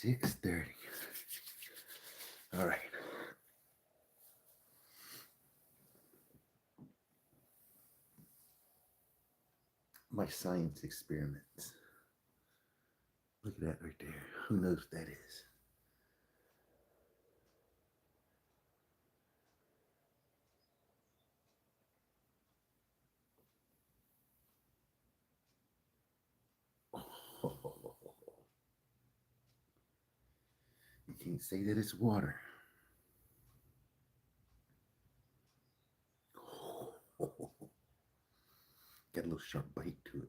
6:30. All right. My science experiments. Look at that right there. Who knows what that is? Oh, you can't say that it's water. Got a little sharp bite to it.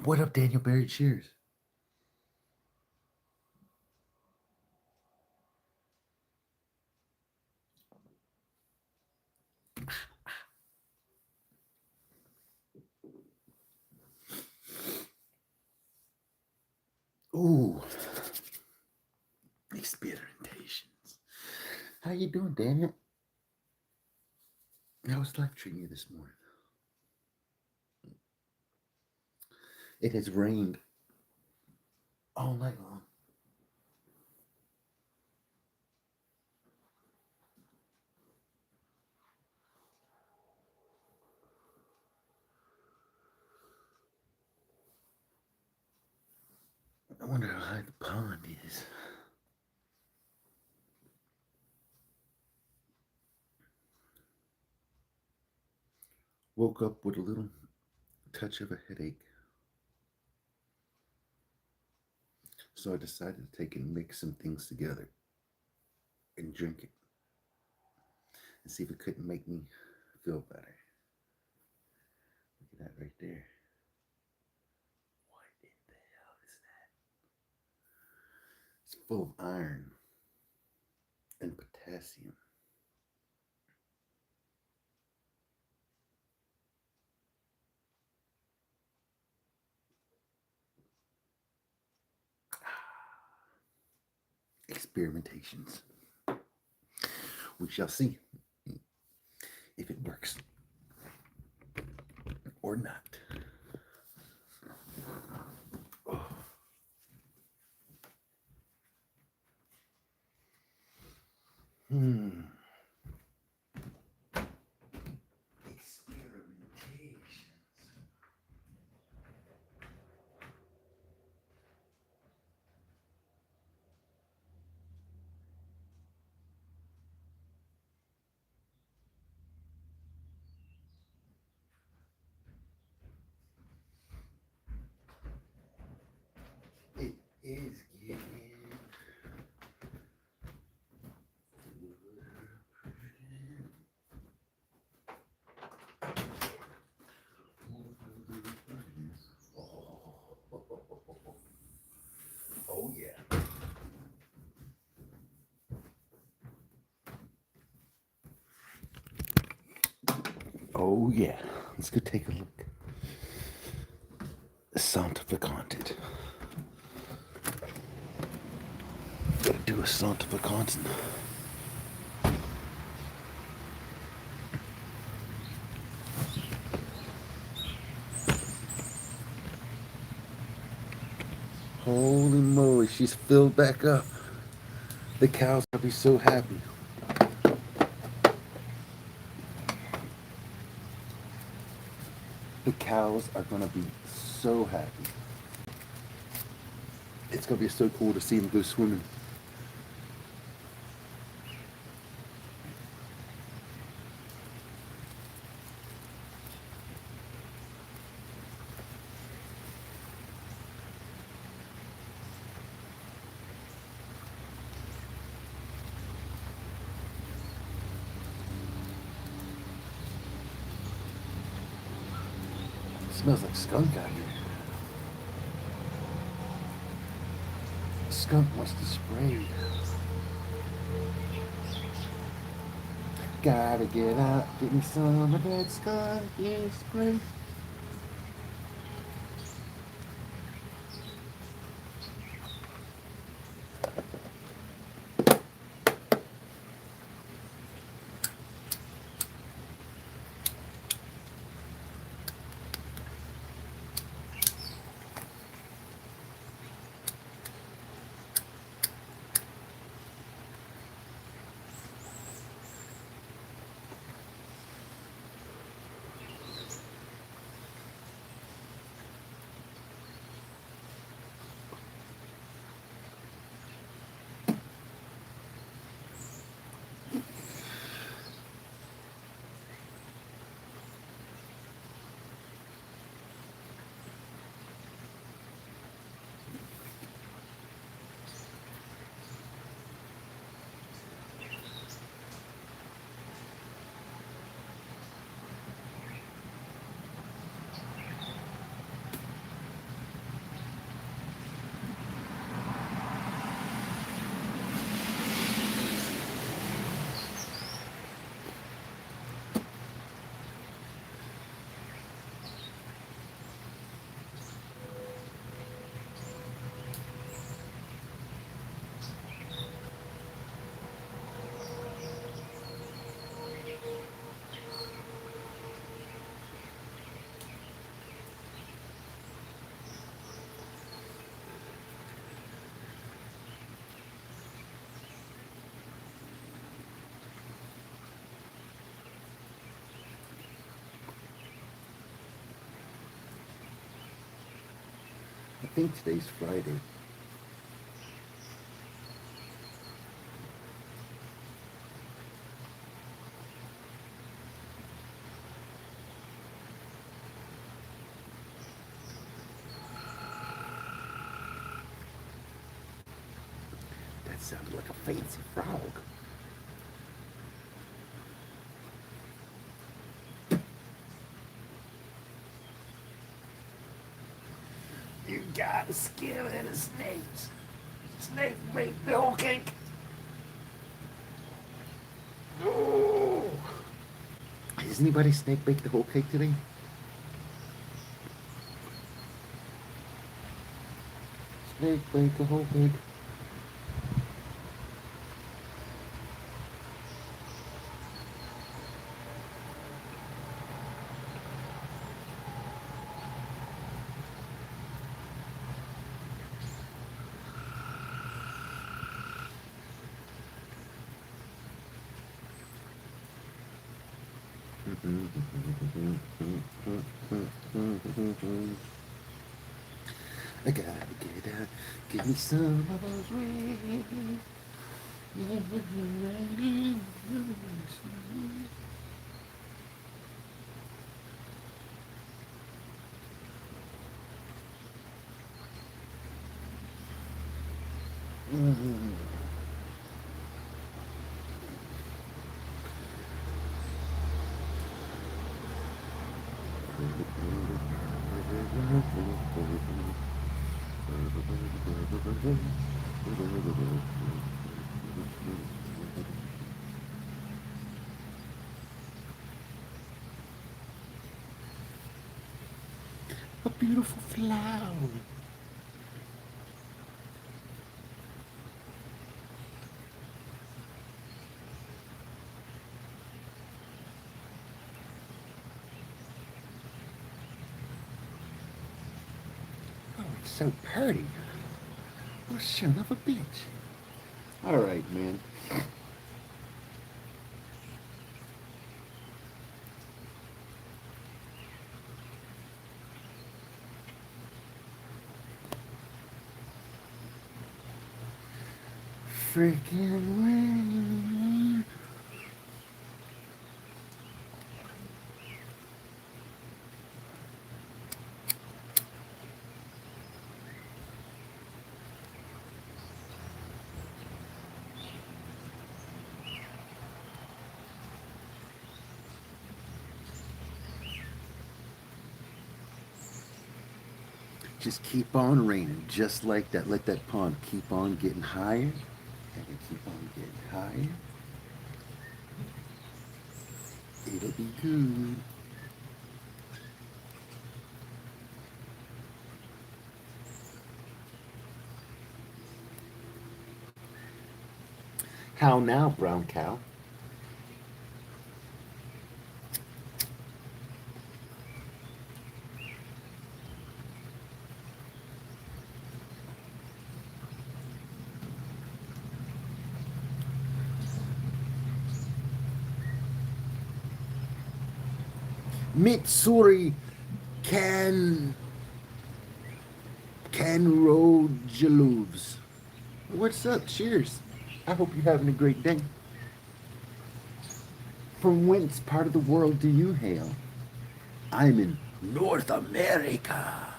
What up, Daniel Barrett? Cheers. Ooh, experimentations. How you doing, Daniel? How was life treating you this morning? It has rained all night long. I wonder how high the pond is. Woke up with a little touch of a headache. So I decided to take and mix some things together and drink it and see if it couldn't make me feel better. Look at that right there. What in the hell is that? It's full of iron and potassium. Experimentations. We shall see if it works or not. Experimentations. It is getting oh yeah. Oh yeah. Let's go take a look. Sanctificant. Gotta do a sanctificant. Holy moly, she's filled back up. The cows will be so happy. The cows are gonna be so happy. It's gonna be so cool to see them go swimming. It smells like skunk out here. Skunk must have sprayed. Gotta get out, get me some of that skunky spray. think today's Friday. That sounded like a fancy frog. You got a skill in a snake. Snake make the whole cake. Oh. Has anybody snake baked the whole cake today? Snake bake the whole cake. I gotta get out, give me some of those rings. A beautiful flower. Oh, it's so pretty. Oh, son of a bitch. All right, man. Freaking rain. Just keep on raining, just like that. Let that pond keep on getting higher. And it keep on getting higher. It'll be good. How now, brown cow? Mitsuri can Rojaluves. What's up? Cheers. I hope you're having a great day. From whence part of the world do you hail? I'm in North America.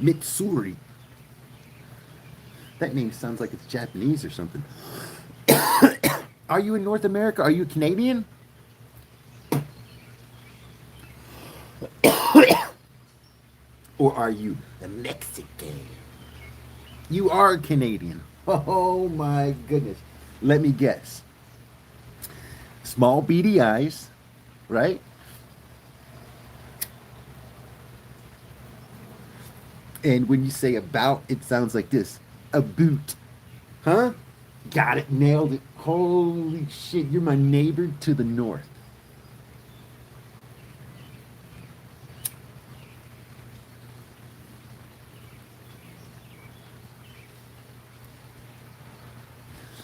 Mitsuri. That name sounds like it's Japanese or something. Are you in North America? Are you Canadian? Or are you a Mexican? You are Canadian. Oh my goodness. Let me guess. Small beady eyes, right? And when you say about, it sounds like this. A boot. Huh? Got it. Nailed it. Holy shit. You're my neighbor to the north.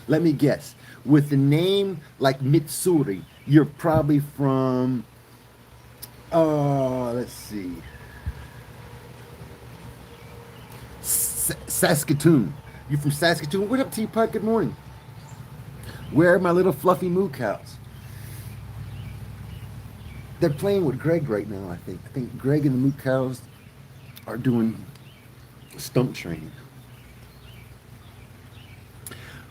Let me guess. With a name like Mitsuri, You're probably from, let's see, Saskatoon. You from Saskatoon? What up, Teapot? Good morning. Where are my little fluffy moo cows? They're playing with Greg right now, I think. I think Greg and the moo cows are doing stump training.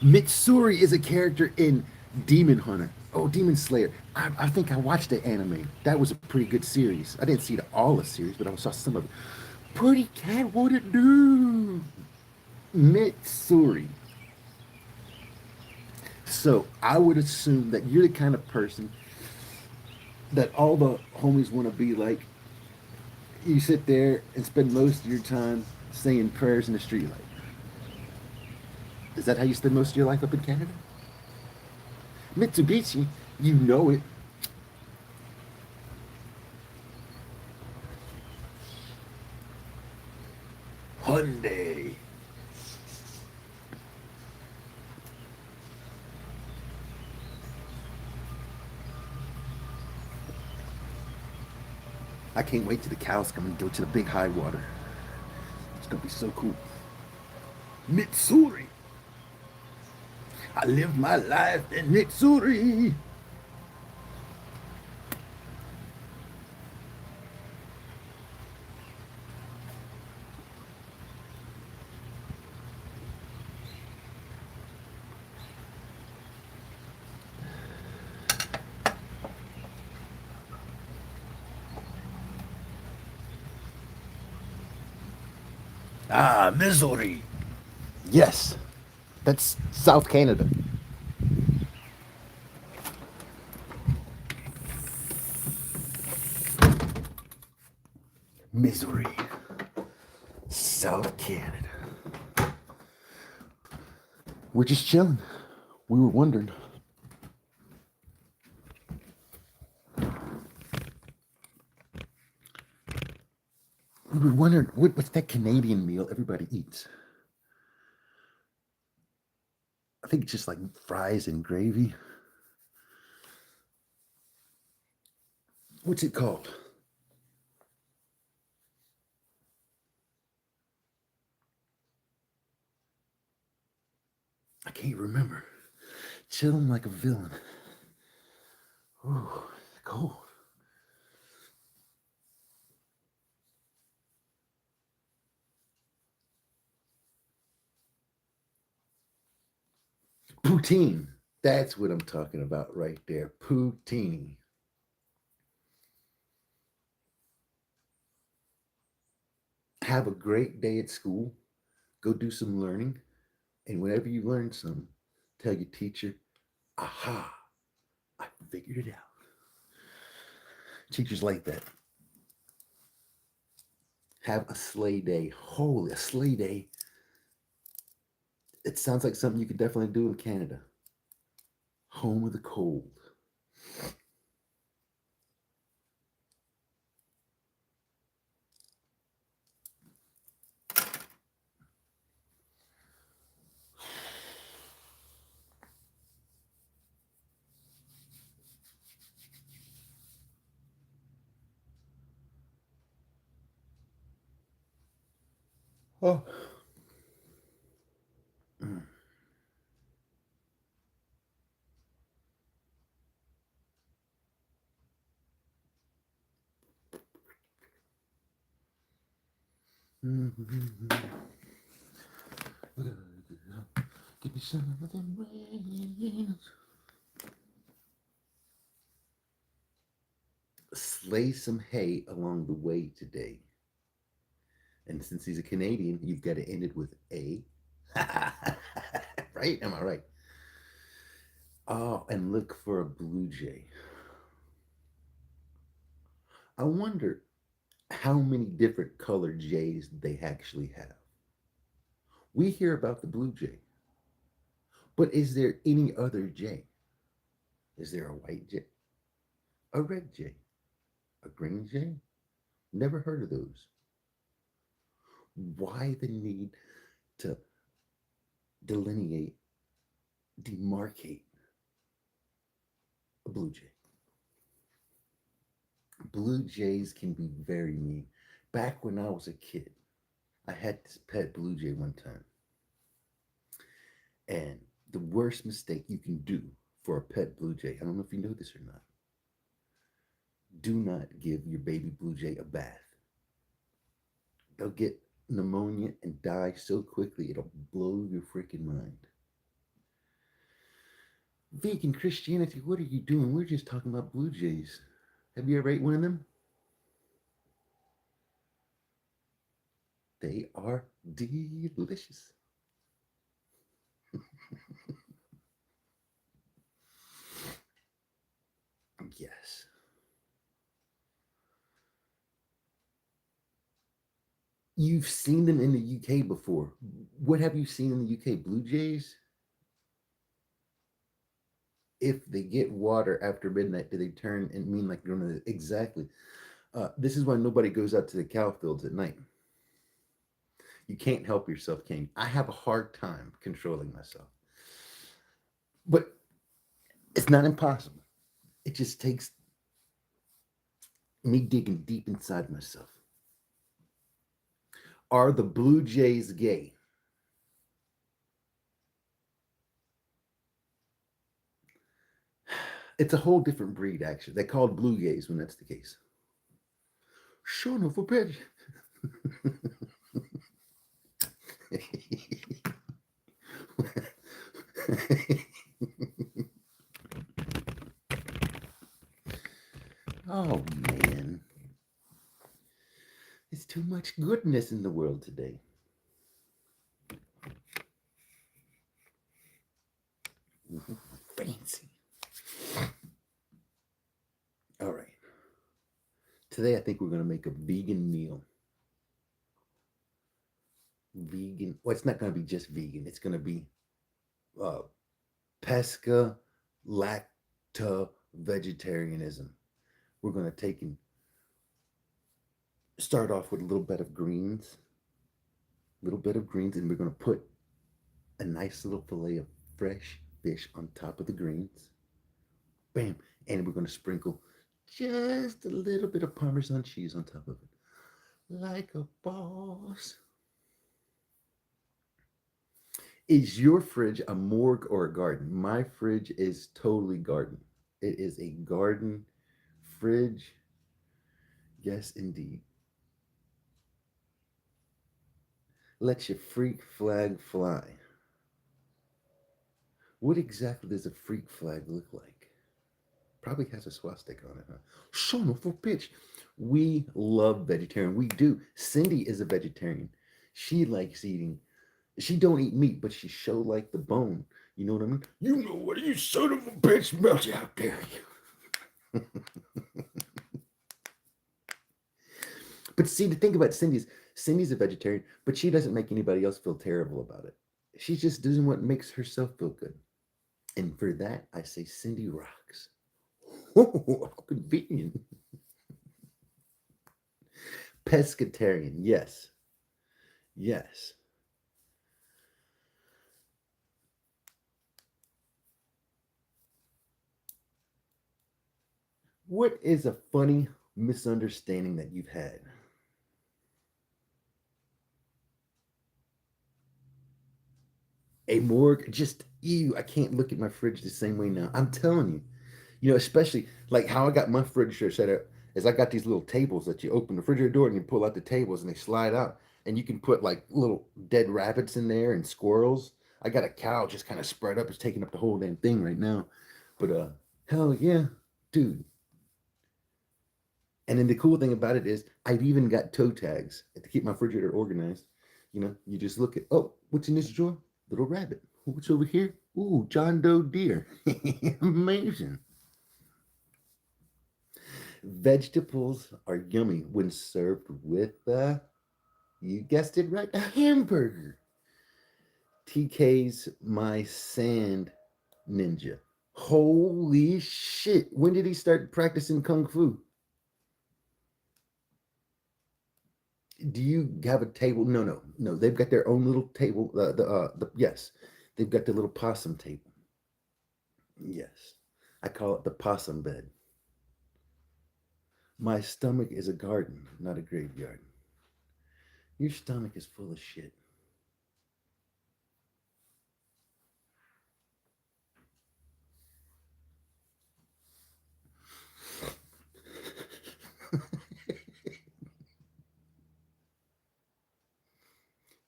Mitsuri is a character in Demon Hunter. Oh, Demon Slayer. I think I watched the anime. That was a pretty good series. I didn't see all the series, but I saw some of it. Pretty cat, what it do? Mitsuri. So I would assume that you're the kind of person that all the homies want to be like. You sit there and spend most of your time saying prayers in the streetlight. Is that how you spend most of your life up in Canada? Mitsubishi, you know it. Hyundai. I can't wait till the cows come and go to the big high water. It's gonna be so cool. Mitsuri. I live my life in Mitsuri. Ah, Missouri. Yes, that's South Canada. Missouri, South Canada. We're just chilling. We were wondering. We were wondering what's that Canadian meal everybody eats? I think it's just like fries and gravy. What's it called? I can't remember. Chilling like a villain. Ooh, cold. Poutine. That's what I'm talking about right there. Poutine. Have a great day at school. Go do some learning. And whenever you learn some, tell your teacher, aha, I figured it out. Teachers like that. Have a sleigh day. Holy, a sleigh day. It sounds like something you could definitely do in Canada. Home of the cold. Oh. Mm. Mm-hmm. Give me some of them rains. Slay some hay along the way today. And since he's a Canadian, you've got to end it with A. Right? Am I right? Oh, and look for a blue jay. I wonder how many different colored jays they actually have. We hear about the blue jay, but is there any other jay? Is there a white jay? A red jay? A green jay? Never heard of those. Why the need to delineate, demarcate a blue jay? Blue Jays can be very mean. Back when I was a kid, I had this pet blue jay one time. And the worst mistake you can do for a pet blue jay, I don't know if you know this or not, do not give your baby blue jay a bath. They'll get pneumonia and die so quickly it'll blow your freaking mind. Vegan Christianity, what are you doing? We're just talking about blue jays. Have you ever ate one of them? They are delicious. Yes. You've seen them in the UK before. What have you seen in the UK? Blue jays? If they get water after midnight, do they turn and mean like they're gonna exactly? This is why nobody goes out to the cow fields at night. You can't help yourself, King. I have a hard time controlling myself, but it's not impossible. It just takes me digging deep inside myself. Are the Blue Jays gay? It's a whole different breed, actually. They're called Blue Jays when that's the case. Son of a bitch. Oh, man. There's too much goodness in the world today. Fancy. All right. Today, I think we're going to make a vegan meal. Vegan. Well, it's not going to be just vegan. It's going to be uh, pesca lacto vegetarianism. We're going to take and start off with a little bit of greens, and we're going to put a nice little fillet of fresh fish on top of the greens. Bam. And we're going to sprinkle just a little bit of Parmesan cheese on top of it. Like a boss. Is your fridge a morgue or a garden? My fridge is totally garden. It is a garden fridge. Yes, indeed. Let your freak flag fly. What exactly does a freak flag look like? Probably has a swastika on it, huh? Son of a bitch. We love vegetarian. We do. Cindy is a vegetarian. She likes eating. She don't eat meat, but she show like the bone. You know what I mean? You know what? You son of a bitch, melt out there. But see, the thing about Cindy's a vegetarian, but she doesn't make anybody else feel terrible about it. She's just doing what makes herself feel good. And for that, I say Cindy rocks. Oh, convenient. Pescatarian, yes. Yes. What is a funny misunderstanding that you've had? A morgue, just ew. I can't look at my fridge the same way now. I'm telling you, especially like how I got my fridge set up is I got these little tables that you open the refrigerator door and you pull out the tables and they slide out and you can put like little dead rabbits in there and squirrels. I got a cow just kind of spread up. It's taking up the whole damn thing right now. But hell yeah, dude. And then the cool thing about it is I've even got toe tags to keep my refrigerator organized. You just look at, oh, what's in this drawer? Little rabbit. What's over here? Ooh, John Doe deer. Amazing. Vegetables are yummy when served with, you guessed it right, a hamburger. TK's my sand ninja. Holy shit. When did he start practicing Kung Fu? Do you have a table? No, no, no. They've got their own little table. Yes, they've got the little possum table. Yes, I call it the possum bed. My stomach is a garden, not a graveyard. Your stomach is full of shit.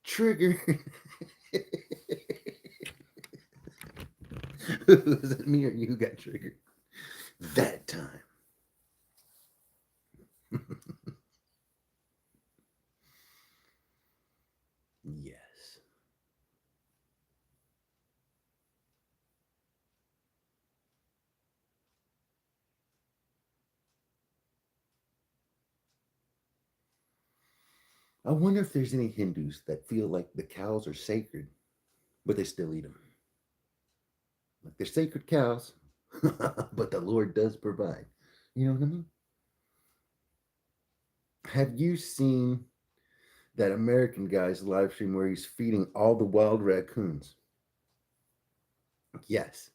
Trigger. Was it me or you who got triggered? That time. Yes. I wonder if there's any Hindus that feel like the cows are sacred, but they still eat them. Like they're sacred cows, but the Lord does provide. You know what I mean? Have you seen that American guy's live stream where he's feeding all the wild raccoons? Yes.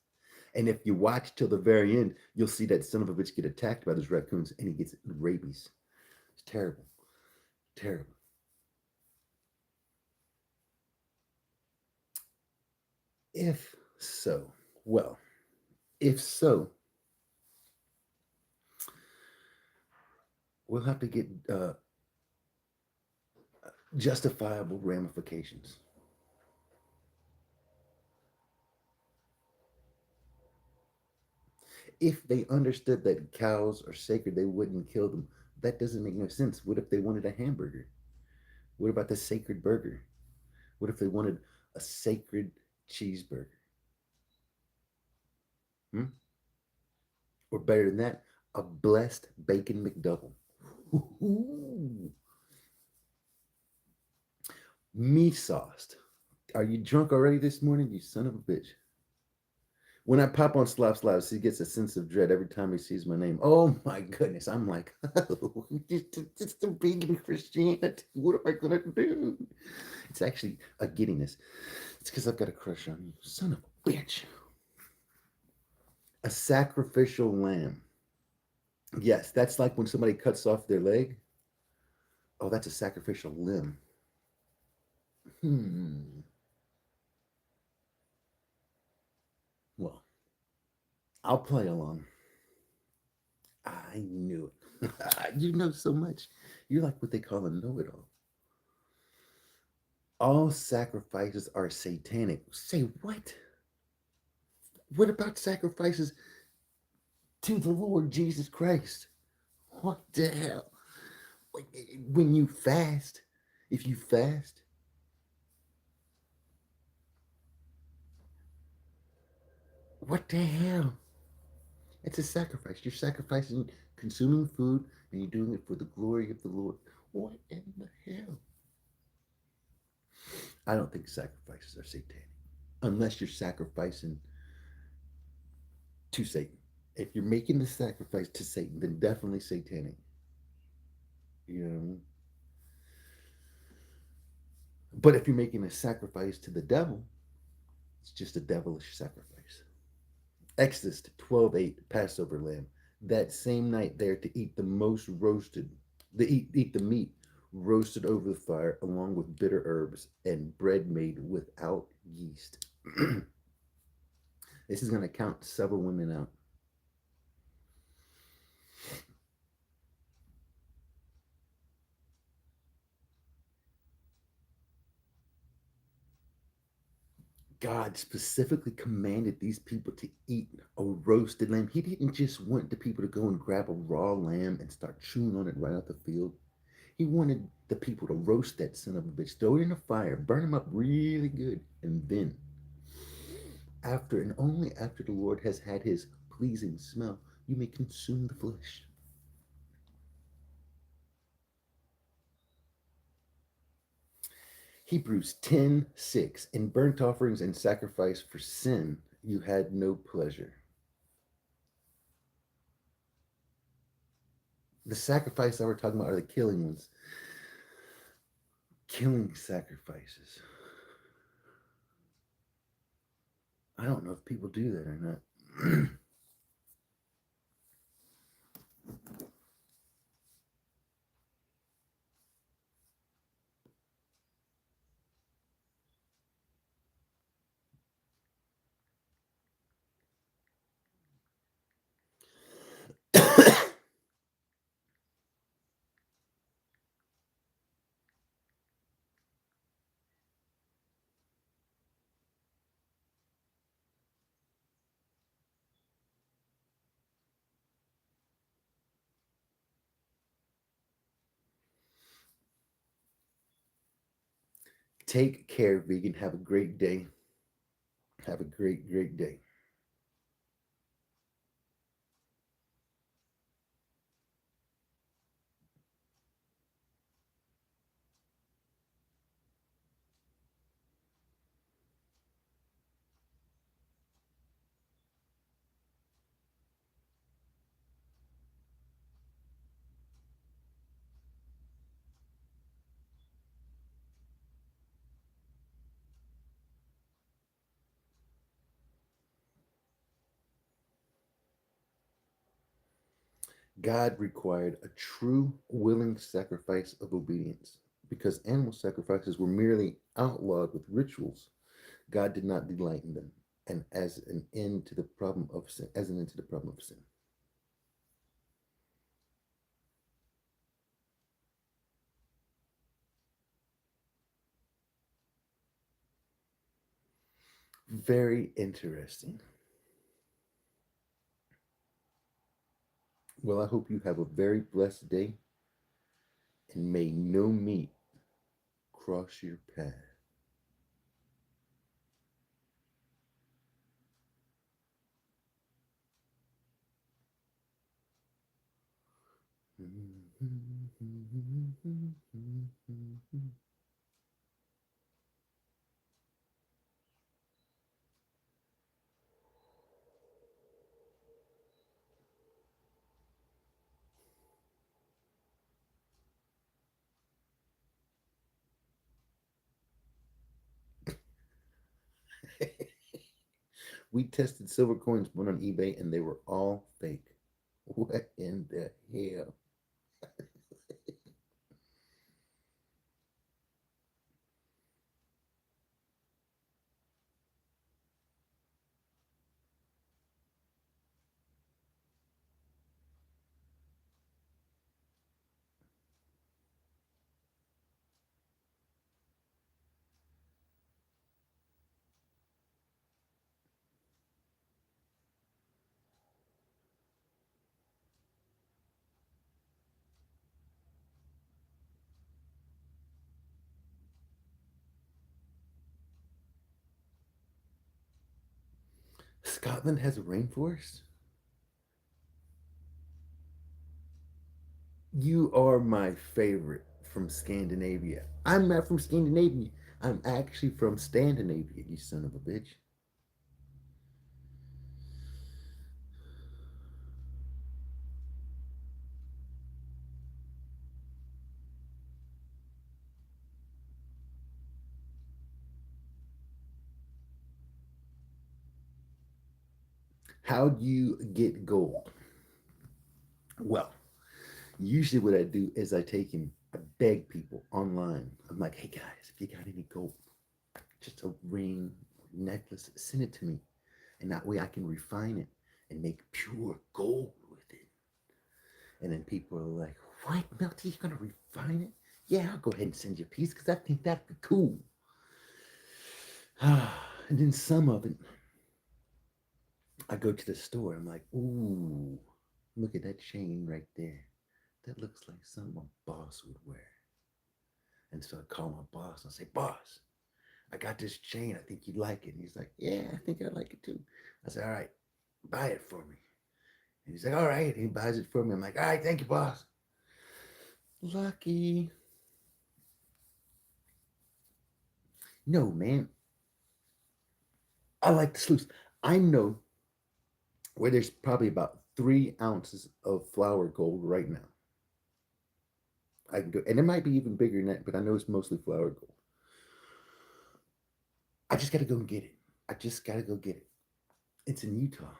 And if you watch till the very end, you'll see that son of a bitch get attacked by those raccoons and he gets rabies. It's terrible. Terrible. If so, well, if so, we'll have to get justifiable ramifications. If they understood that cows are sacred, they wouldn't kill them. That doesn't make no sense. What if they wanted a hamburger? What about the sacred burger? What if they wanted a sacred cheeseburger? Hmm? Or better than that, a blessed bacon McDouble. Ooh. Me sauced. Are you drunk already this morning, you son of a bitch? When I pop on Slop Slaps, he gets a sense of dread every time he sees my name. Oh my goodness. I'm like, oh, it's the vegan Christianity. What am I going to do? It's actually a giddiness. It's because I've got a crush on you. Son of a bitch. A sacrificial lamb. Yes, that's like when somebody cuts off their leg. Oh, that's a sacrificial limb. Hmm. Well, I'll play along. I knew it. You know so much. You're like what they call a know it all sacrifices are satanic. Say what? What about sacrifices to the Lord Jesus Christ? What the hell? When you fast, if you fast, what the hell? It's a sacrifice. You're sacrificing consuming food and you're doing it for the glory of the Lord. What in the hell? I don't think sacrifices are satanic unless you're sacrificing to Satan. If you're making the sacrifice to Satan, then definitely satanic. You know, but if you're making a sacrifice to the devil, it's just a devilish sacrifice. Exodus 12:8, Passover lamb. That same night they are to eat the most roasted, eat the meat roasted over the fire along with bitter herbs and bread made without yeast. This is going to count several women out. God specifically commanded these people to eat a roasted lamb. He didn't just want the people to go and grab a raw lamb and start chewing on it right out the field. He wanted the people to roast that son of a bitch, throw it in a fire, burn him up really good, and then, after and only after the Lord has had his pleasing smell, you may consume the flesh. Hebrews 10:6. In burnt offerings and sacrifice for sin, you had no pleasure. The sacrifice that we're talking about are the killing ones. Killing sacrifices. I don't know if people do that or not. Take care, vegan. Have a great day. Have a great, great day. God required a true, willing sacrifice of obedience. Because animal sacrifices were merely outlawed with rituals, God did not delight in them, and as an end to the problem of sin, as an end to the problem of sin. Very interesting. Well, I hope you have a very blessed day, and may no meat cross your path. We tested silver coins bought on eBay, and they were all fake. What in the hell? Scotland has a rainforest? You are my favorite from Scandinavia. I'm not from Scandinavia. I'm actually from Scandinavia, you son of a bitch. How do you get gold? Well, usually what I do is I beg people online. I'm like, hey guys, if you got any gold, just a ring, necklace, send it to me. And that way I can refine it and make pure gold with it. And then people are like, what, Melty, you gonna refine it? Yeah, I'll go ahead and send you a piece because I think that'd be cool. And then some of it, I go to the store. I'm like, ooh, look at that chain right there. That looks like something a boss would wear. And so I call my boss and I say, boss, I got this chain. I think you'd like it. And he's like, yeah, I think I like it too. I said, all right, buy it for me. And he's like, all right. And he buys it for me. I'm like, all right, thank you, boss. Lucky. No, man. I like the sleuths. I know where there's probably about 3 ounces of flour gold right now. I can go, and it might be even bigger than that, but I know it's mostly flour gold. I just got to go and get it. I just got to go get it. It's in Utah.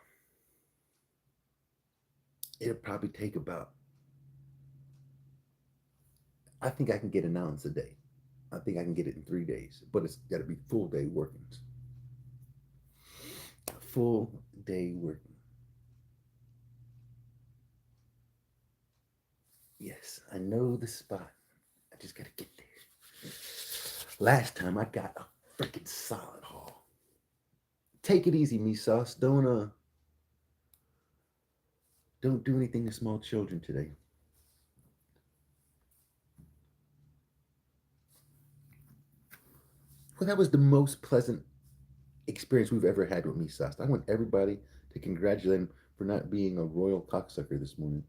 It'll probably take about, I think I can get an ounce a day. I think I can get it in 3 days, but it's got to be full day workings. Full day working. Yes, I know the spot. I just got to get there. Last time I got a freaking solid haul. Take it easy, me sauce. Don't do anything to small children today. Well, that was the most pleasant experience we've ever had with me, Sast. I want everybody to congratulate him for not being a royal cocksucker this morning.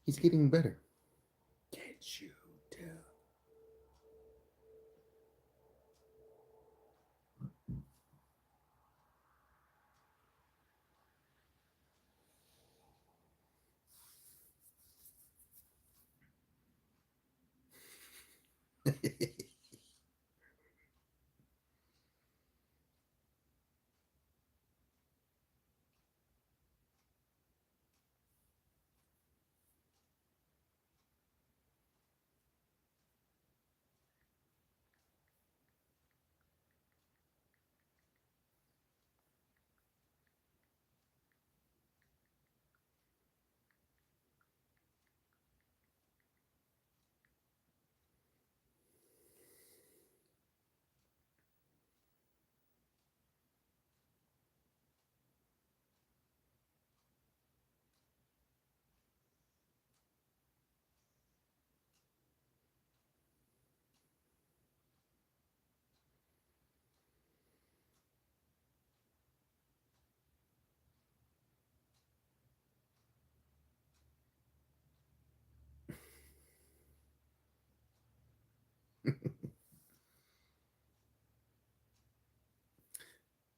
He's getting better. Can't you tell?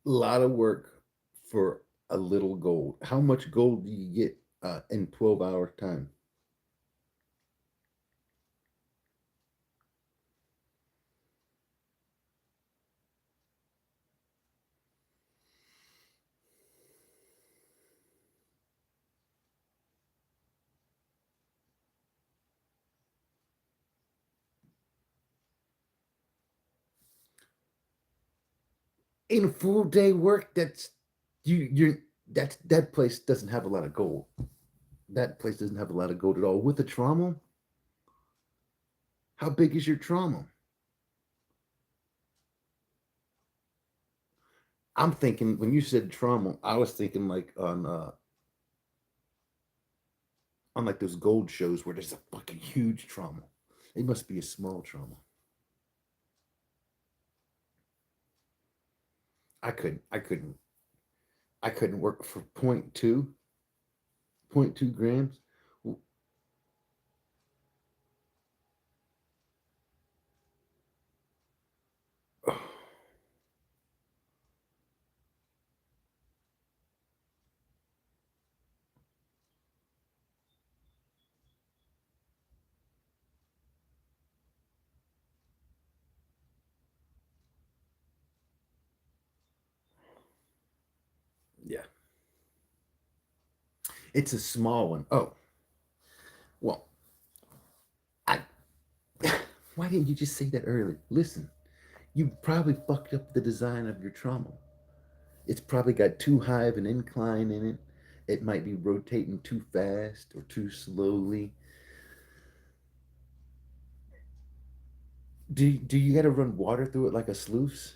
A lot of work for a little gold. How much gold do you get in 12 hours time? In a full day work, that's you're that place doesn't have a lot of gold. That place doesn't have a lot of gold at all. With the trauma, how big is your trauma? I'm thinking when you said trauma, I was thinking like on like those gold shows where there's a fucking huge trauma. It must be a small trauma. I couldn't work for point two grams. Yeah, it's a small one. Oh, well, I why didn't you just say that earlier? Listen, you probably fucked up the design of your trauma. It's probably got too high of an incline in it. It might be rotating too fast or too slowly. Do you got to run water through it like a sluice?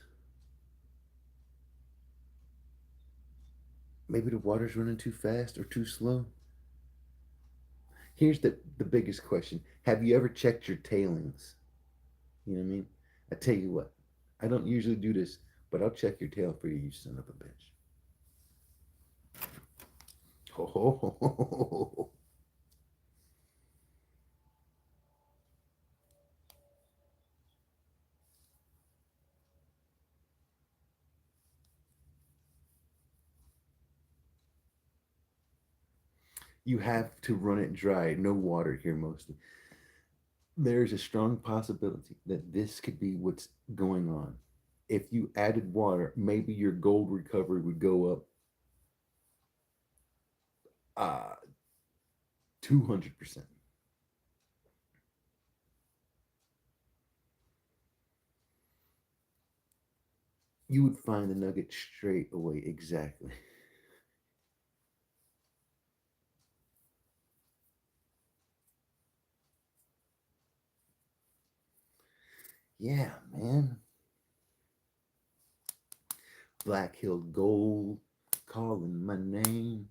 Maybe the water's running too fast or too slow. Here's the biggest question: have you ever checked your tailings? You know what I mean? I tell you what, I don't usually do this, but I'll check your tail for you, you son of a bitch. Ho, ho, ho, ho, ho, ho. You have to run it dry, no water here mostly. There's a strong possibility that this could be what's going on. If you added water, maybe your gold recovery would go up 200%. You would find the nugget straight away. Exactly. Yeah, man. Black Hill Gold calling my name.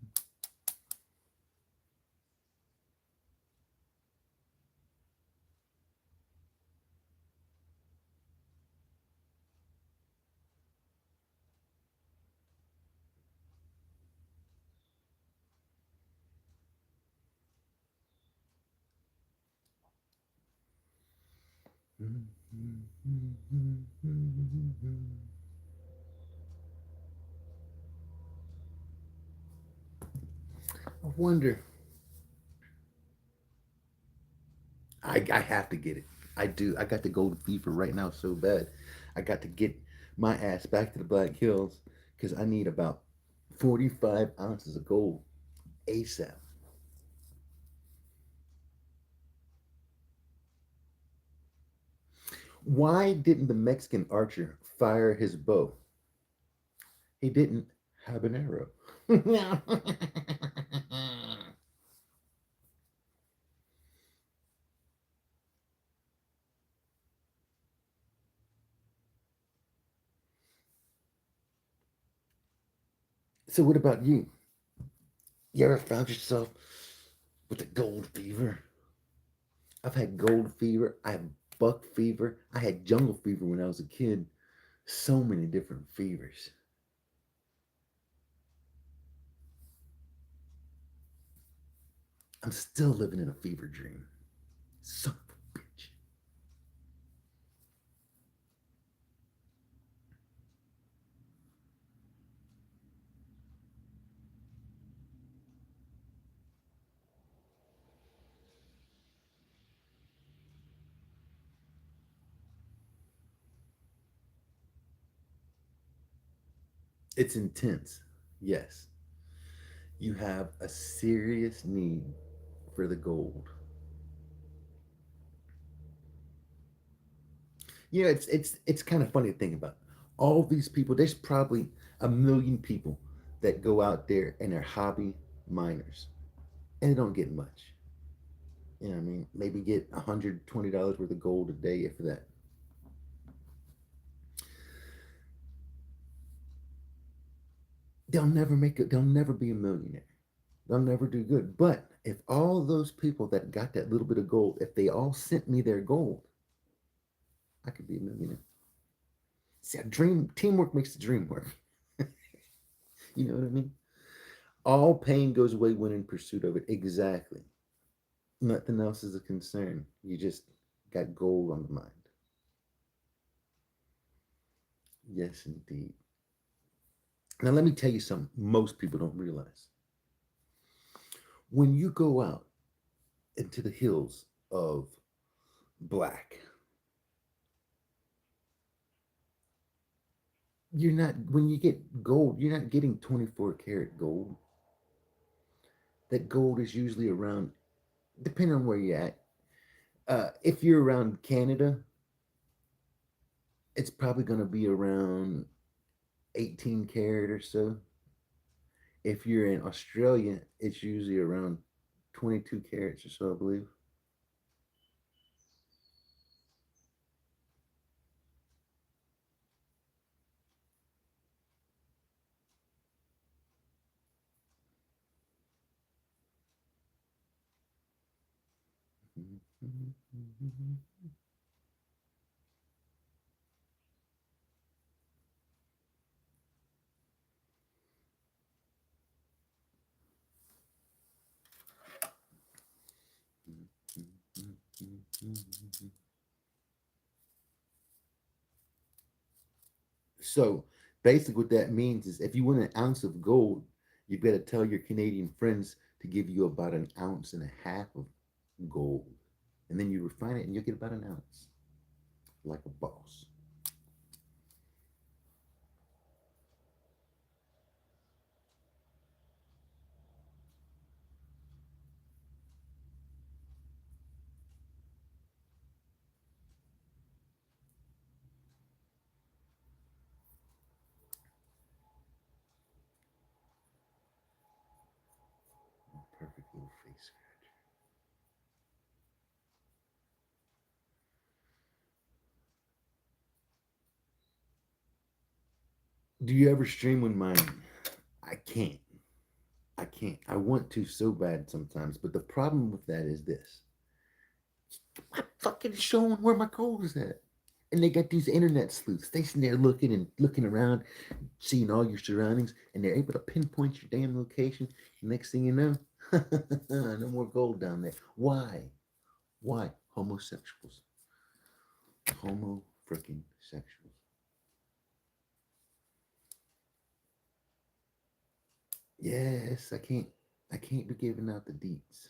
I wonder. I have to get it. I do. I got the gold fever right now so bad. I got to get my ass back to the Black Hills because I need about 45 ounces of gold ASAP. Why didn't the Mexican archer fire his bow? He didn't have an arrow. So, what about you? You ever found yourself with a gold fever? I've had gold fever. I have buck fever. I had jungle fever when I was a kid. So many different fevers. I'm still living in a fever dream. Son of a bitch. It's intense. Yes. You have a serious need for the gold. You know, it's kind of funny to think about. All these people, there's probably a million people that go out there and they're hobby miners and they don't get much. You know what I mean? Maybe get $120 worth of gold a day if that. They'll never make it, they'll never be a millionaire. They'll never do good. But if all those people that got that little bit of gold, if they all sent me their gold, I could be a millionaire. See, a dream teamwork makes the dream work. You know what I mean? All pain goes away when in pursuit of it. Exactly. Nothing else is a concern. You just got gold on the mind. Yes, indeed. Now, let me tell you something most people don't realize. When you go out into the hills of black, you're not, when you get gold, you're not getting 24 karat gold. That gold is usually around, depending on where you're at. If you're around Canada, it's probably going to be around 18 karat or so. If you're in Australia, it's usually around 22 carats or so, I believe. So basically, what that means is if you want an ounce of gold, you better tell your Canadian friends to give you about an ounce and a half of gold. And then you refine it and you'll get about an ounce, like a boss. Perfect little face scratch. Do you ever stream when mine? I can't. I can't. I want to so bad sometimes, but the problem with that is this: I'm fucking showing where my gold is at. And they got these internet sleuths. They sitting there looking and looking around, seeing all your surroundings, and they're able to pinpoint your damn location. Next thing you know, no more gold down there. Why? Why? Homosexuals. Homo freaking sexuals. Yes, I can't be giving out the deets.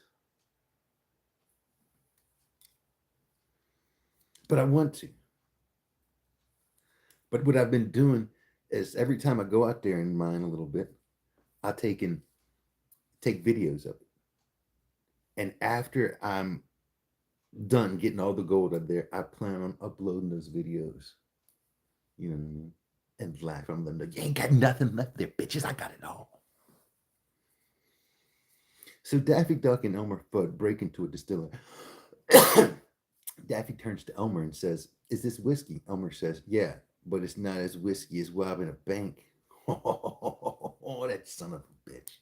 But I want to. But what I've been doing is every time I go out there and mine a little bit, I take videos of it. And after I'm done getting all the gold up there, I plan on uploading those videos. You know what I mean? And laugh from them. You ain't got nothing left there, bitches. I got it all. So Daffy Duck and Elmer Fudd break into a distillery. Daffy turns to Elmer and says, "Is this whiskey?" Elmer says, "Yeah, but it's not as whiskey as robbing a bank." Oh, that son of a bitch.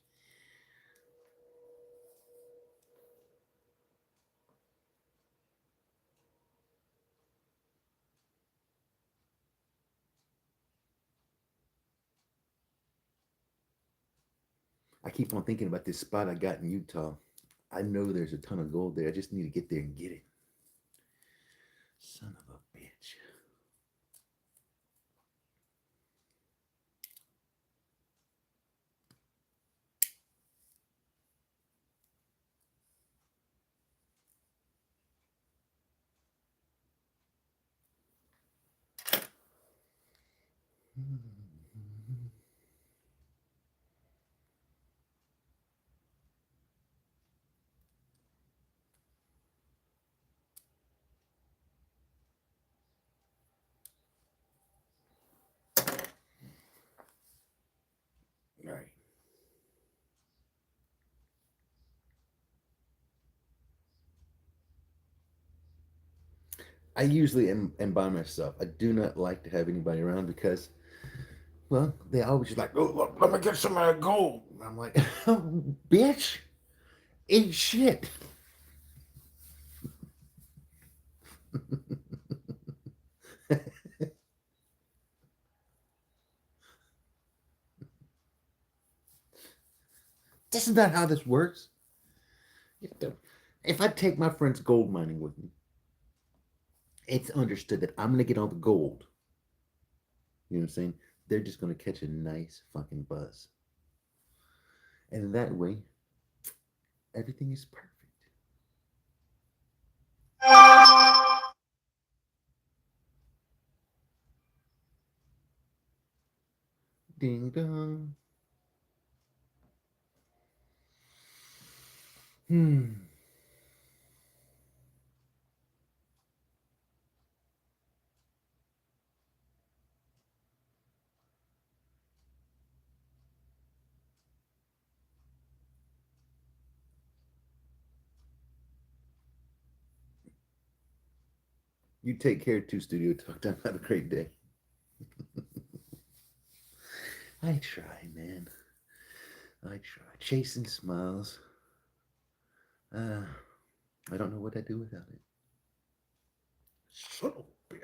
I keep on thinking about this spot I got in Utah. I know there's a ton of gold there. I just need to get there and get it. Son of a bitch. All right. I usually am by myself. I do not like to have anybody around because, well, they always just like, "Oh, look, let me get some of that gold." And I'm like, bitch, eat shit. This is not how this works. If I take my friend's gold mining with me, it's understood that I'm going to get all the gold. You know what I'm saying? They're just going to catch a nice fucking buzz. And that way, everything is perfect. Ding dong. Hmm. You take care too, Studio Talk Time. Have a great day. I try, man. I try. Chasing smiles. Uh, I don't know what I'd do without it. Son of a bitch.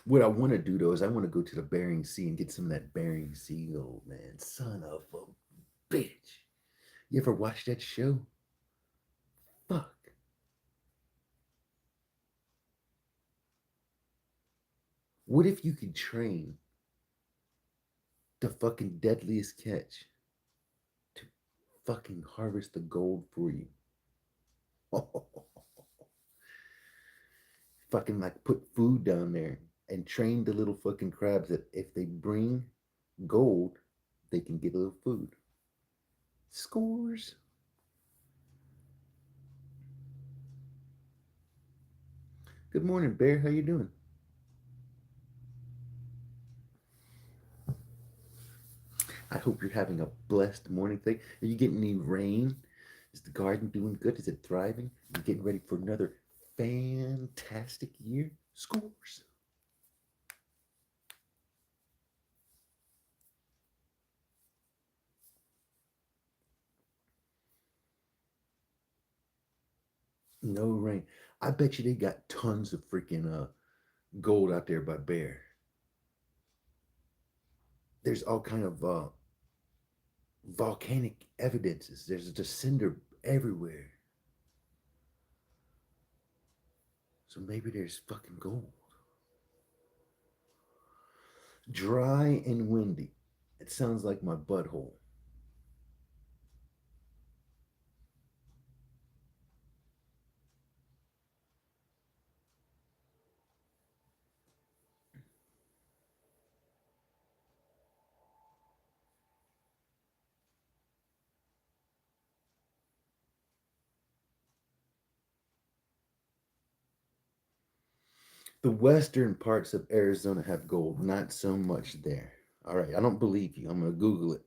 What I want to do though is I want to go to the Bering Sea and get some of that Bering Sea gold, man. Son of a bitch. You ever watch that show? Fuck. What if you could train the fucking deadliest catch to fucking harvest the gold for you? Fucking like put food down there and train the little fucking crabs that if they bring gold, they can get a little food. Scores. Good morning, Bear. How you doing? I hope you're having a blessed morning thing. Are you getting any rain? Is the garden doing good? Is it thriving? Are you getting ready for another fantastic year? Scores. No rain. I bet you they got tons of freaking gold out there by Bear. There's all kind of volcanic evidences. There's just cinder everywhere. So maybe there's fucking gold. Dry and windy. It sounds like my butthole. The western parts of Arizona have gold, not so much there. All right, I don't believe you. I'm going to Google it.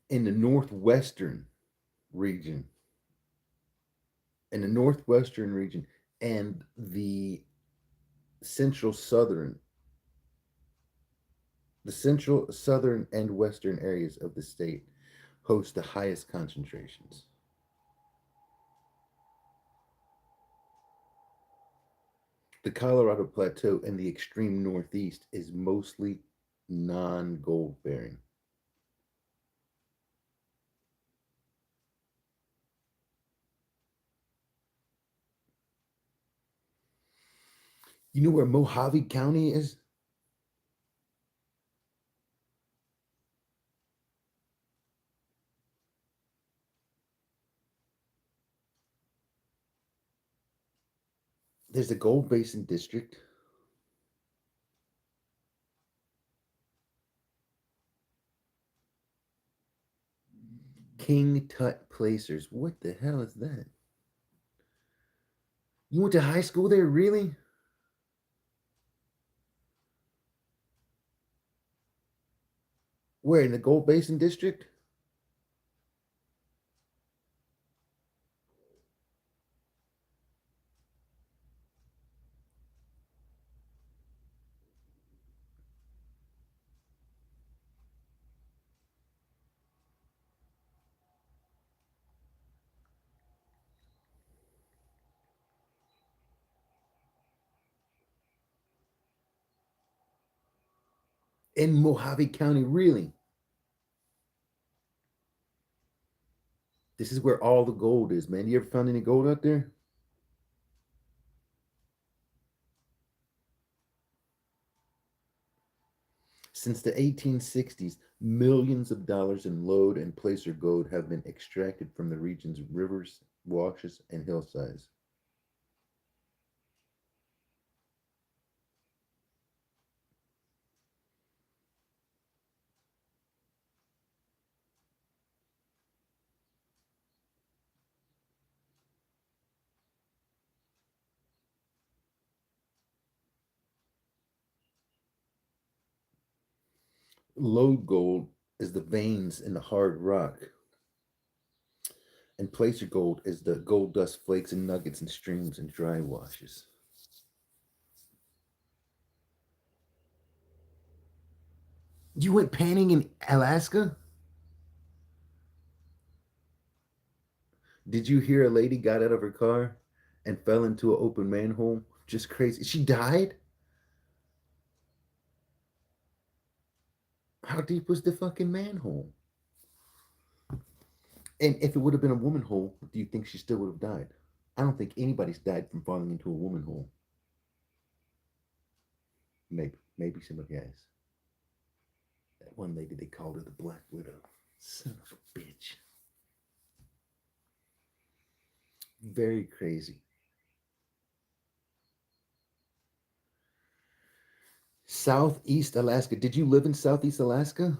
In the northwestern region, in the northwestern region, and central southern, the central, southern, and western areas of the state host the highest concentrations. The Colorado Plateau and the extreme northeast is mostly non gold bearing. You know where Mojave County is? There's the Gold Basin District. King Tut Placers. What the hell is that? You went to high school there, really? Where, in the Gold Basin District? In Mojave County, really? This is where all the gold is, man. You ever found any gold out there? Since the 1860s, millions of dollars in lode and placer gold have been extracted from the region's rivers, washes, and hillsides. Lode gold is the veins in the hard rock, and placer gold is the gold dust flakes and nuggets in streams and dry washes. You went panning in Alaska? Did you hear a lady got out of her car and fell into an open manhole? Just crazy. She died? How deep was the fucking manhole? And if it would have been a woman hole, do you think she still would have died? I don't think anybody's died from falling into a woman hole. Maybe somebody has. That one lady, they called her the Black Widow. Son of a bitch. Very crazy. Southeast Alaska. Did you live in Southeast Alaska?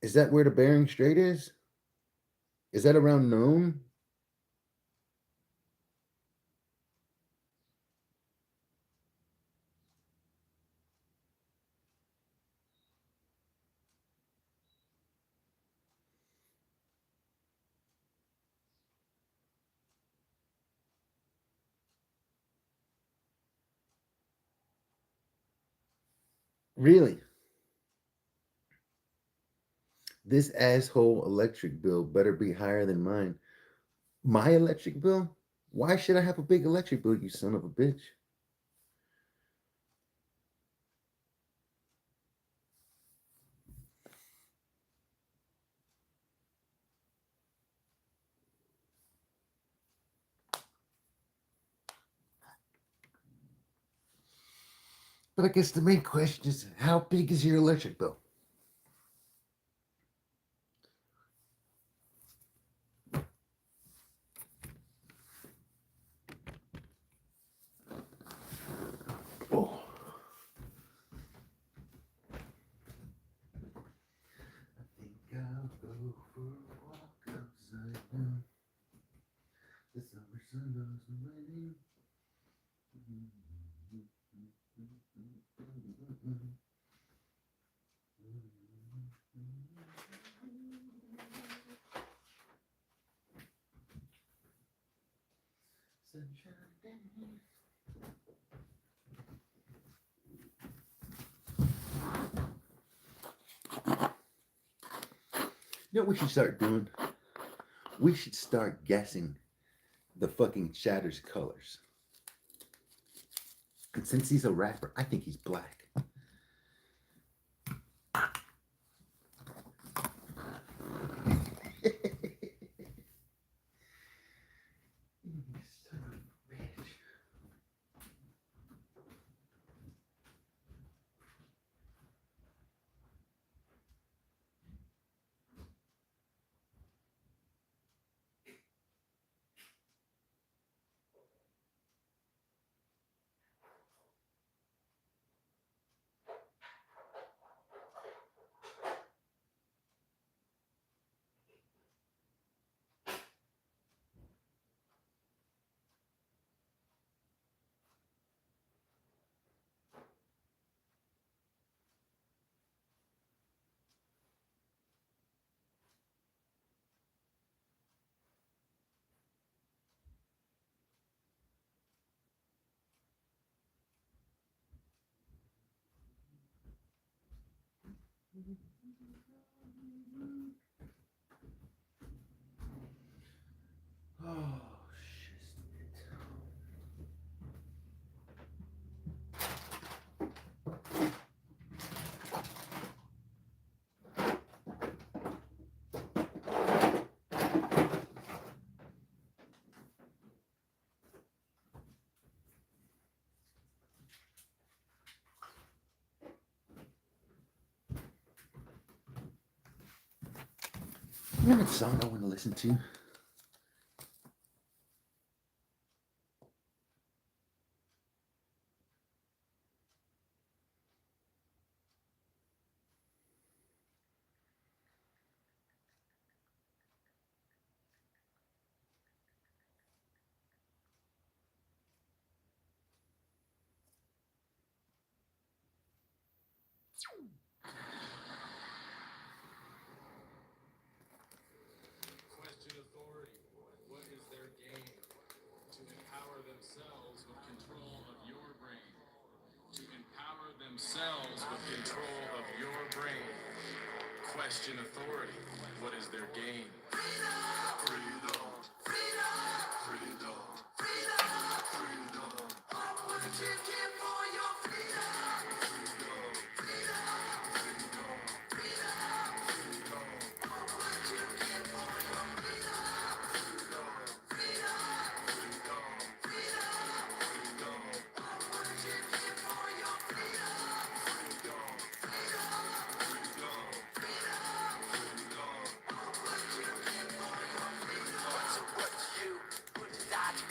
Is that where the Bering Strait is? Is that around Nome? Really? This asshole electric bill better be higher than mine. My electric bill? Why should I have a big electric bill, you son of a bitch? But I guess the main question is, how big is your electric bill? Oh. I think I'll go for a walk outside now. The summer sun knows my name. Sunshine day. You know what we should start doing? We should start guessing the fucking Shatter's colors. And since he's a rapper, I think he's black. Oh, shit. You know what song I want to listen to? Question authority. What is their game? To empower themselves with control of your brain. To empower themselves with control of your brain. Question authority. What is their game? Freedom. Freedom. Freedom. Freedom. Freedom. What would you give for your freedom?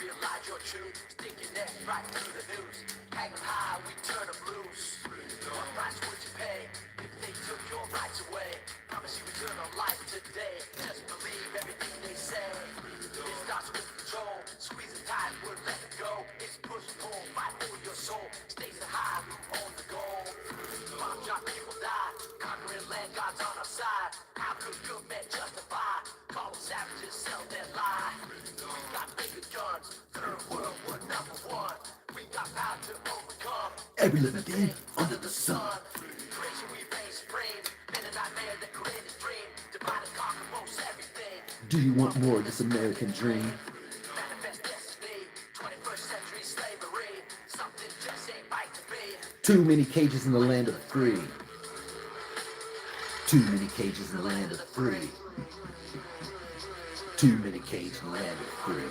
Realize your truth, stick your neck right through the news. Hang 'em high, we turn 'em loose. What price would you pay if they took your rights away? Promise you eternal life today. Just believe everything they say. It starts with control. Squeeze it tight, we're letting go. It's push, pull, fight for your soul. Stay so high, who owns the goal? Bomb drop, people die. Conquering land, God's on our side. How could good men justify? Call them savages, sell their lie. We got bigger guns. Third world, we're number one. We got power to overcome Every living thing under the sun. Do you want more of this American dream? Manifest destiny, 21st century slavery. Something just ain't right to be. Too many cages in the land of the free. Too many cages in the land of the free. Too many cages in the land of the free.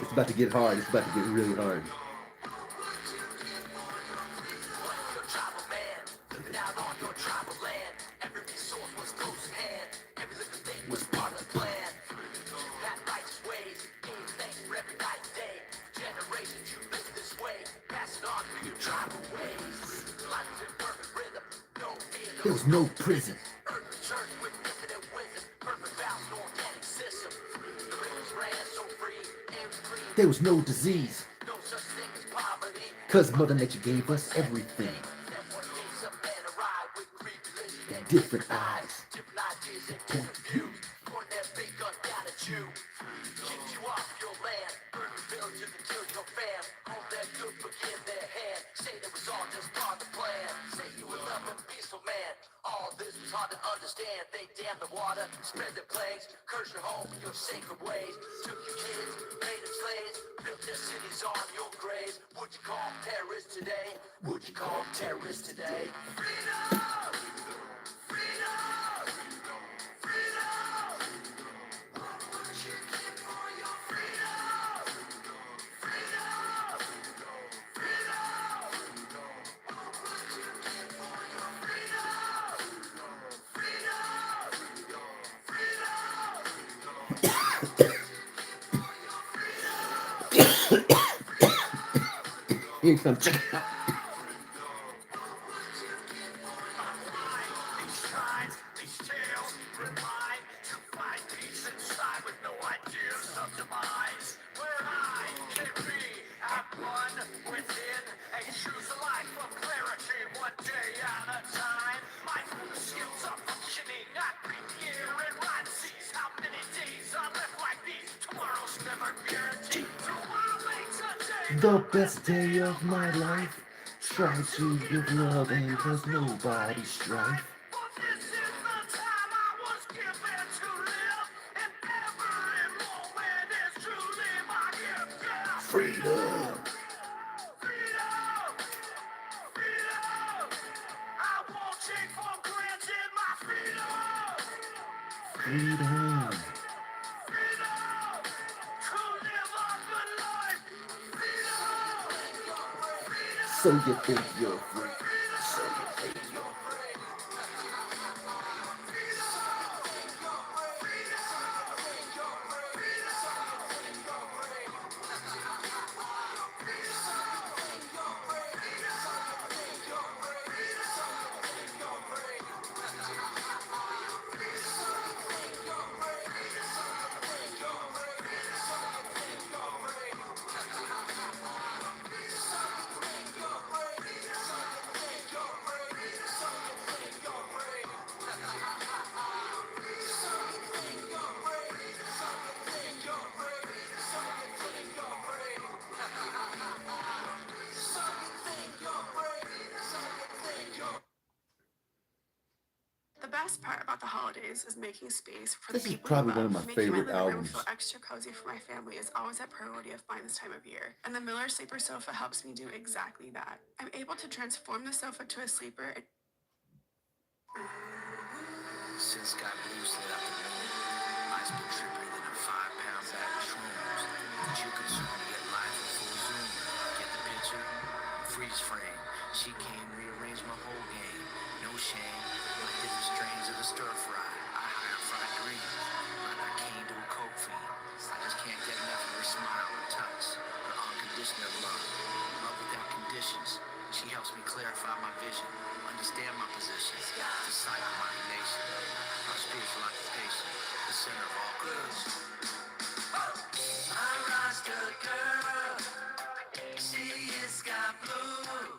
It's about to get hard. It's about to get really hard. Your tribal man, living out on your tribal land. Every resource was close at hand. Every living thing was part of the plan. You had righteous ways, gave thanks for every night and day. Generations you lived this way, passing on through your tribal ways. Life in perfect rhythm, no fear, There was no prison. earthly church with infinite wisdom. Perfect balance, no organic system. The rivers ran so free, air was clean. There was no disease. No such thing as poverty. Cause Mother Nature gave us everything. Then one day some man arrived with greed, religion, and Different eyes. different ideas and different views. Point that big gun down at you. Kick you off your land. Burn your villages and kill your fam. Hope that good forgive their hand. Say that was all just part of the plan. Say you were loving peaceful man. All this was hard to understand. They damned the water, spread their plagues, curse your home and your sacred ways. Took your kids, made them slaves, built their cities on your graves. Would you call them terrorists today? Would you call them terrorists today? Freedom! Freedom! Freedom! What would you give for your freedom? Freedom! Freedom! What would you give for your freedom? Freedom! Freedom! Here comes. Check it out. These times, these tales remind to find peace inside with no ideas of demise. Where I can be at one within and choose a life of clarity one day at a time. Mindful the skills of functioning, not breathe the air and ride the seas. How many days are left like these? Tomorrow's never guaranteed. So I'll make today The best day of my life. Try to give love and cause nobody strife. For this is the time I was given to live, and every moment is truly my gift. Yeah. Freedom. Freedom! Freedom! I won't take for granted my freedom! Freedom. Freedom! To live a good life! Freedom! So you think you're free. So you think you're The best part about the holidays is making space for This the is people probably you one love. of my Making favorite living room albums. feel extra cozy for my family is always a priority of mine this time of year, and the Miller Sleeper Sofa helps me do exactly that. I'm able to transform the sofa to a sleeper. Since got blues lit up the moon, life's been trippier than a 5-pound bag of shrooms that you consume to get life in full zoom. Get the picture? Freeze frame. She came, rearranged my whole game. No shame, like different strains of the stir fry. I hire fried dreams, like I came to a coke fiend. I just can't get enough of her smile or touch, her unconditional love, love without conditions. She helps me clarify my vision, understand my position, decide my nation, my spiritual occupation, the center of all creation. My Rasta girl, she is sky blue.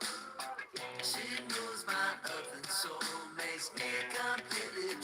She knows my earth and soul makes me completely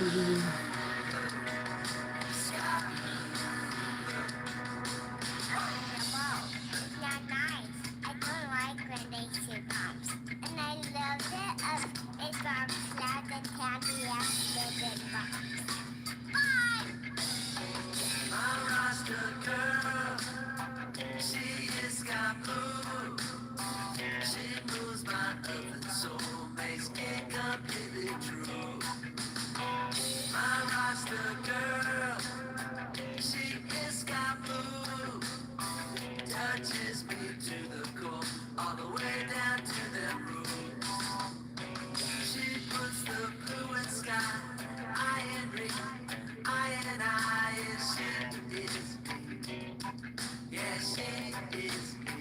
blue. Not nice. I don't like when they say bombs. And I love it. It bombs loud and candy after the bombs. Bye! My Rasta girl, she is got blue. She moves my oven so makes it completely true. My Rasta girl, she is got blue. Touches me to the core, all the way down to the roots. She puts the blue in sky, I and ring, I and I, and she is me. Yeah, she is me.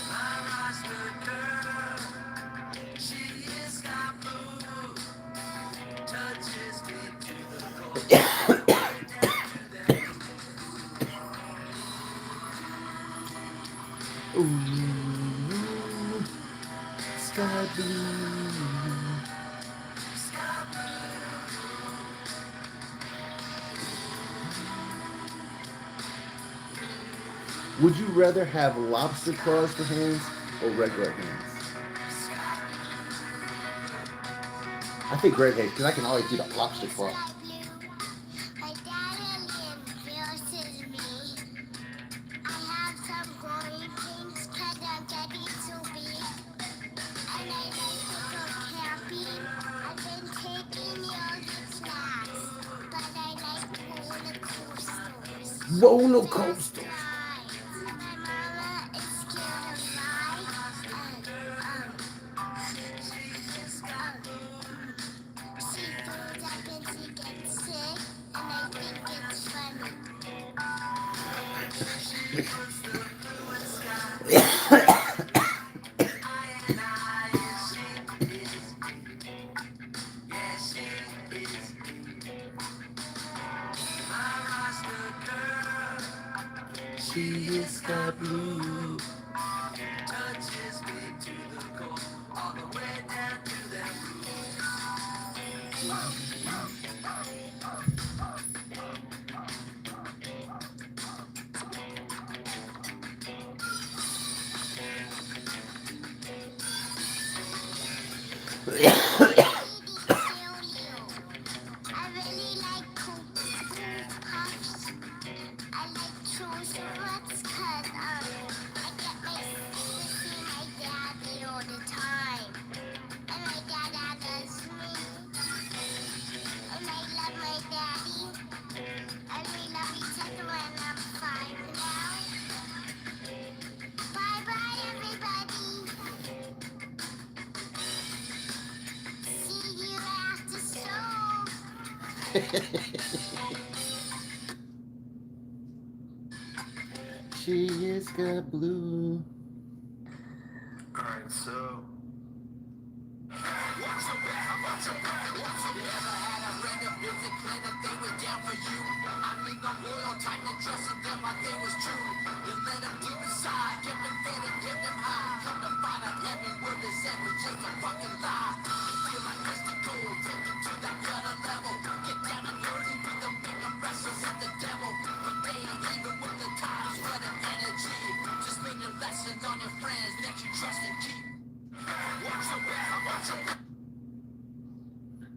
My Rasta girl, she is got blue. Touches me to the core, all the way down to the roots. Ooh, sky blue. Would you rather have lobster claws for hands or regular hands? I think redhead because I can always do the lobster claw. My dad embarrasses me. I have some growing things because I'm getting so big. And I like to go camping. I've been taking yoga class. But I like roller coasters. Roller coaster. My mama is scared of heights. She throws up and she gets sick. And I think it's funny. She is sky blue. Touches me to the core, all the way down to the I really like puffs. I like Trousseau's cause I get my see my daddy all the time. And my dad loves me. And I love my daddy. And we love each other when I'm 5 now. Bye bye everybody. See you after show. She is sky blue. Alright, so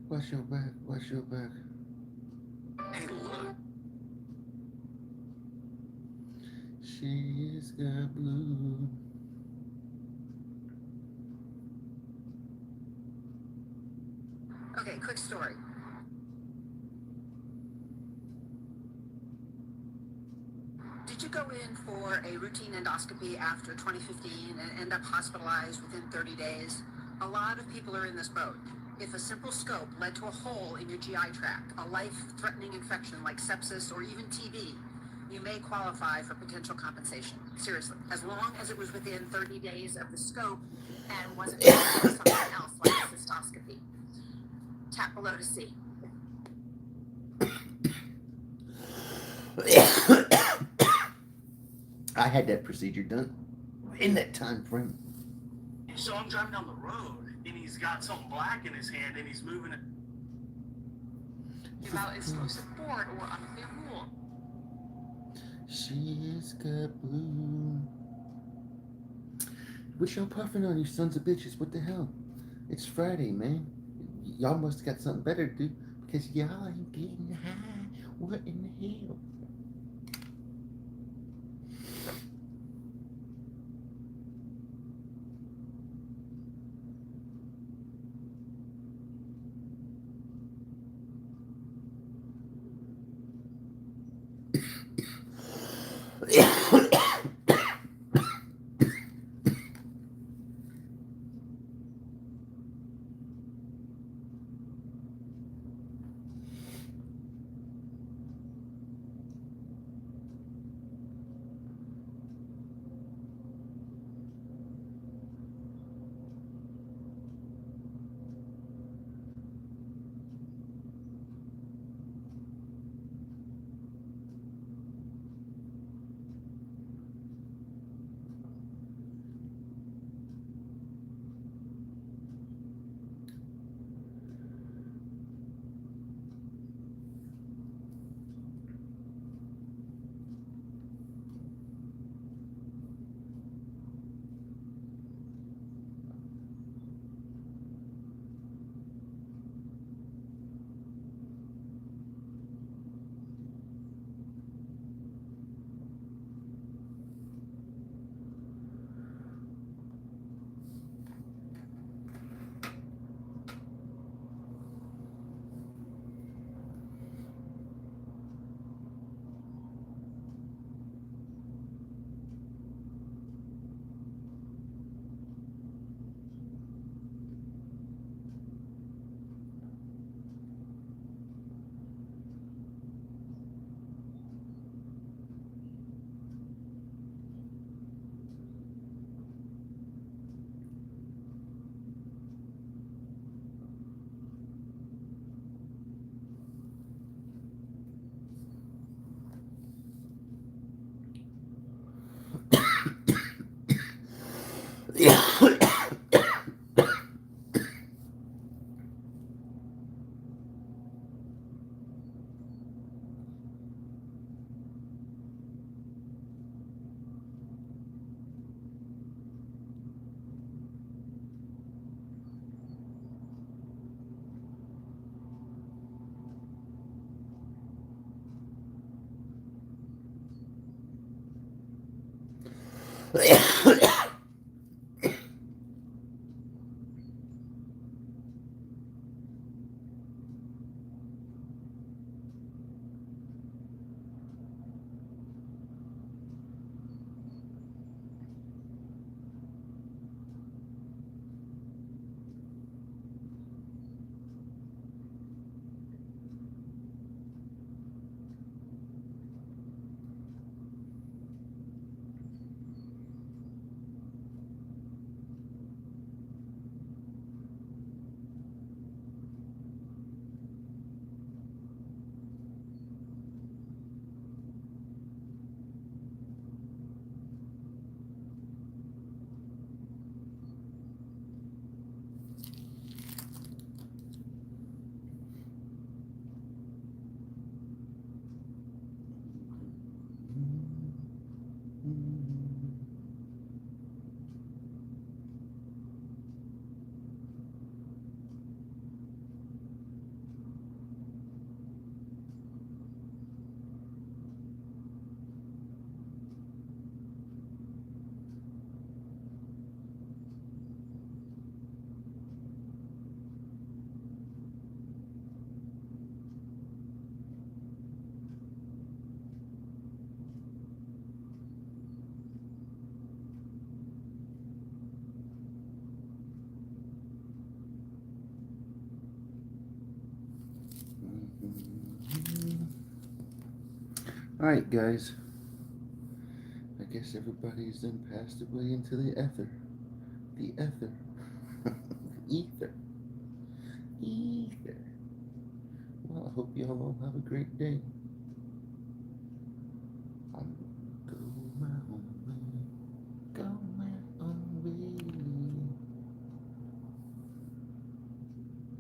Watch your back, watch your back. hey look. She is sky blue. Okay, quick story. Did you go in for a routine endoscopy after 2015 and end up hospitalized within 30 days? A lot of people are in this boat. If a simple scope led to a hole in your GI tract, a life-threatening infection like sepsis or even TB, you may qualify for potential compensation. Seriously, as long as it was within 30 days of the scope and wasn't something else like a cystoscopy. Tap below to see. I had that procedure done in that time frame. So I'm driving down the road, and he's got something black in his hand, and he's moving it. About explosive board or unclear rule. She's got blue. What y'all puffing on, you sons of bitches? What the hell? It's Friday, man. Y'all must got something better to do because y'all ain't getting high. What in the hell? Alright, guys. I guess everybody's then passed away into the ether. The ether. Ether. Ether. Well, I hope y'all all have a great day.